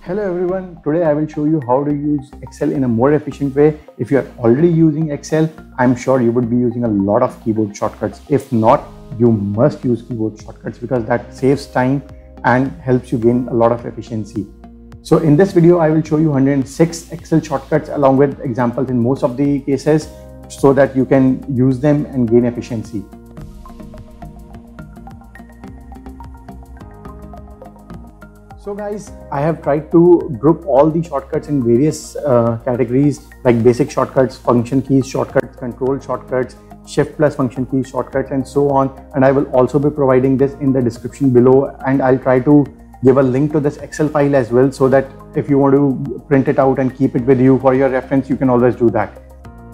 Hello everyone, today I will show you how to use Excel in a more efficient way. If you are already using Excel, I'm sure you would be using a lot of keyboard shortcuts. If not, you must use keyboard shortcuts because that saves time and helps you gain a lot of efficiency. So in this video, I will show you 106 Excel shortcuts along with examples in most of the cases so that you can use them and gain efficiency. So guys, I have tried to group all the shortcuts in various categories like basic shortcuts, function keys shortcuts, control shortcuts, shift plus function keys shortcuts and so on. And I will also be providing this in the description below, and I'll try to give a link to this Excel file as well so that if you want to print it out and keep it with you for your reference, you can always do that.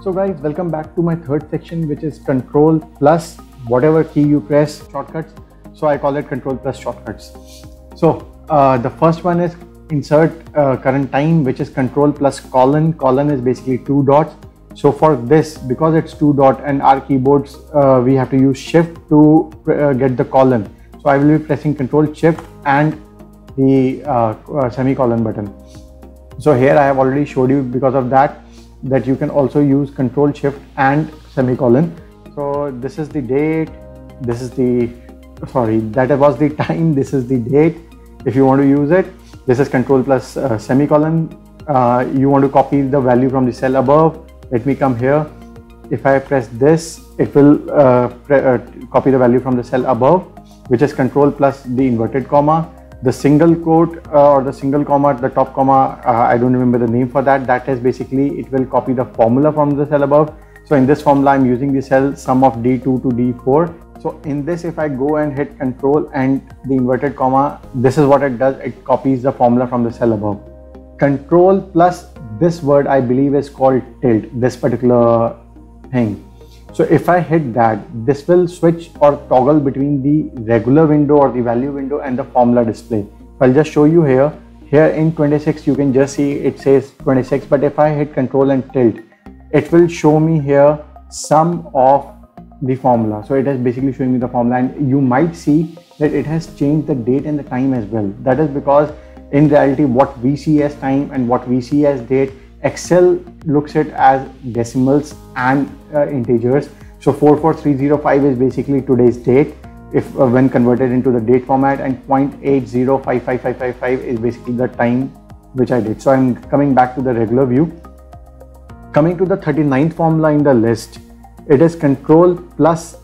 So guys, welcome back to my third section, which is control plus whatever key you press shortcuts. So I call it control plus shortcuts. So the first one is insert current time, which is control plus colon. Colon is basically 2 dots. So for this, because it's 2 dot and our keyboards, we have to use shift to get the colon. So I will be pressing control shift and the semicolon button. So here I have already showed you because of that you can also use control shift and semicolon. So this is the date, this is the that was the time, this is the date. If you want to use it, this is control plus semicolon. You want to copy the value from the cell above. Let me come here. If I press this, it will copy the value from the cell above, which is control plus the inverted comma. The single quote or the single comma at the top comma, I don't remember the name for that. That is basically, it will copy the formula from the cell above. So in this formula, I'm using the cell sum of D2 to D4. So in this, if I go and hit control and the inverted comma, this is what it does. It copies the formula from the cell above. Control plus this word, I believe, is called tilt, this particular thing. So if I hit that, this will switch or toggle between the regular window or the value window and the formula display. I'll just show you here. Here in 26, you can just see it says 26, but if I hit control and tilt, it will show me here sum of the formula. So it is basically showing me the formula, and you might see that it has changed the date and the time as well. That is because in reality, what we see as time and what we see as date, Excel looks at as decimals and integers. So 44305 is basically today's date if when converted into the date format, and 0.8055555 is basically the time which I did. So I'm coming back to the regular view. Coming to the 39th formula in the list, it is control plus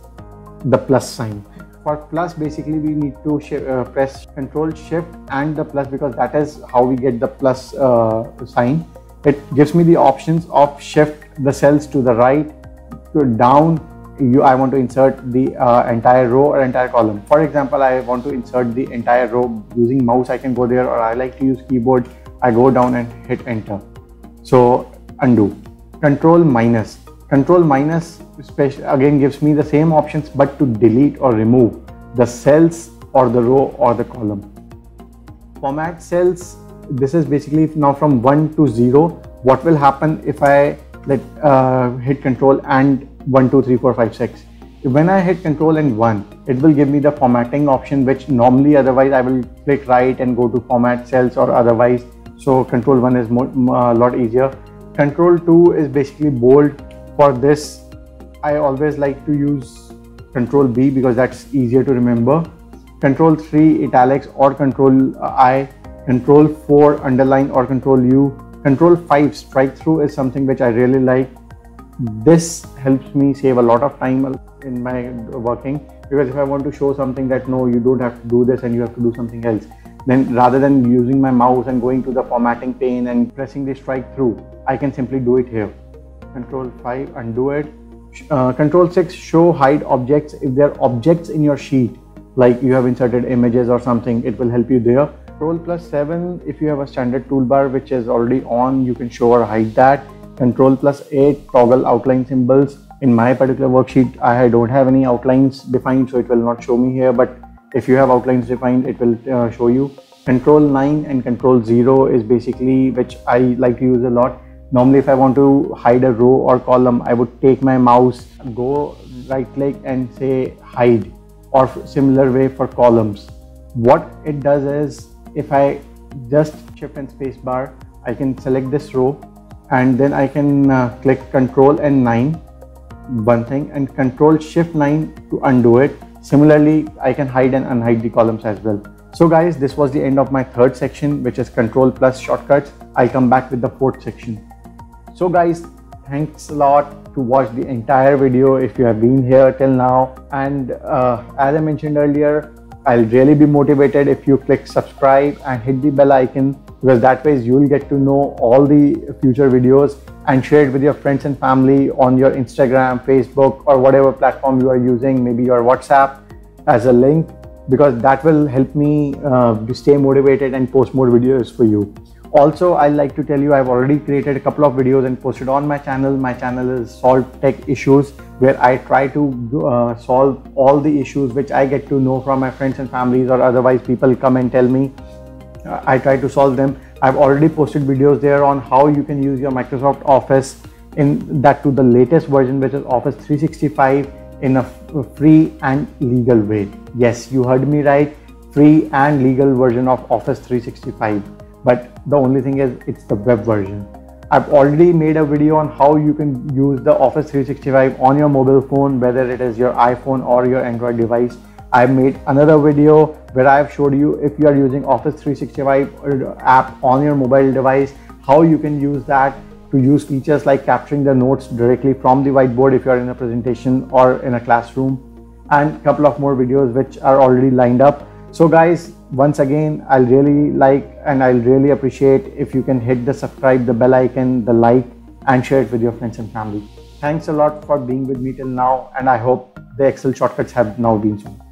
the plus sign. For plus, basically we need to press control shift and the plus, because that is how we get the plus sign. It gives me the options of shift the cells to the right, to down. I want to insert the entire row or entire column. For example, I want to insert the entire row using mouse. I can go there, or I like to use keyboard. I go down and hit enter. So undo. Control minus. Control minus again gives me the same options, but to delete or remove the cells or the row or the column. Format cells. This is basically now from 1 to 0. What will happen if I hit control and 1, 2, 3, 4, 5, 6? When I hit control and 1, it will give me the formatting option, which normally otherwise I will click right and go to format cells or otherwise. So control 1 is a lot easier. Control 2 is basically bold. For this, I always like to use control B because that's easier to remember. Control 3 italics or control I. Control 4 underline or control U. Control 5 strike through is something which I really like. This helps me save a lot of time in my working, because if I want to show something that no, you don't have to do this and you have to do something else, then rather than using my mouse and going to the formatting pane and pressing the strike through, I can simply do it here. Control 5 undo it. Control 6 show hide objects. If there are objects in your sheet, like you have inserted images or something, it will help you there. Control plus 7, if you have a standard toolbar which is already on, you can show or hide that. Control plus 8 toggle outline symbols. In my particular worksheet, I don't have any outlines defined, so it will not show me here, but if you have outlines defined, it will show you. Control 9 and control 0 is basically which I like to use a lot. Normally, if I want to hide a row or column, I would take my mouse, go right click and say hide, or similar way for columns. What it does is, if I just shift and space bar, I can select this row, and then I can click Control and 9, one thing, and Control Shift 9 to undo it. Similarly, I can hide and unhide the columns as well. So guys, this was the end of my third section, which is Control plus shortcuts. I'll come back with the fourth section. So guys, thanks a lot to watch the entire video if you have been here till now. And as I mentioned earlier, I'll really be motivated if you click subscribe and hit the bell icon, because that way you'll get to know all the future videos, and share it with your friends and family on your Instagram, Facebook, or whatever platform you are using, maybe your WhatsApp as a link, because that will help me to stay motivated and post more videos for you. Also, I'd like to tell you, I've already created a couple of videos and posted on my channel. My channel is Solve Tech Issues, where I try to solve all the issues which I get to know from my friends and families, or otherwise people come and tell me. I try to solve them. I've already posted videos there on how you can use your Microsoft Office, in that to the latest version, which is Office 365, in a free and legal way. Yes, you heard me right, free and legal version of Office 365. But the only thing is, it's the web version. I've already made a video on how you can use the Office 365 on your mobile phone, whether it is your iPhone or your Android device. I've made another video where I've showed you, if you are using Office 365 app on your mobile device, how you can use that to use features like capturing the notes directly from the whiteboard if you are in a presentation or in a classroom, and a couple of more videos which are already lined up. So guys, once again, I'll really like and I'll really appreciate if you can hit the subscribe, the bell icon, the like, and share it with your friends and family. Thanks a lot for being with me till now, and I hope the Excel shortcuts have now been shown.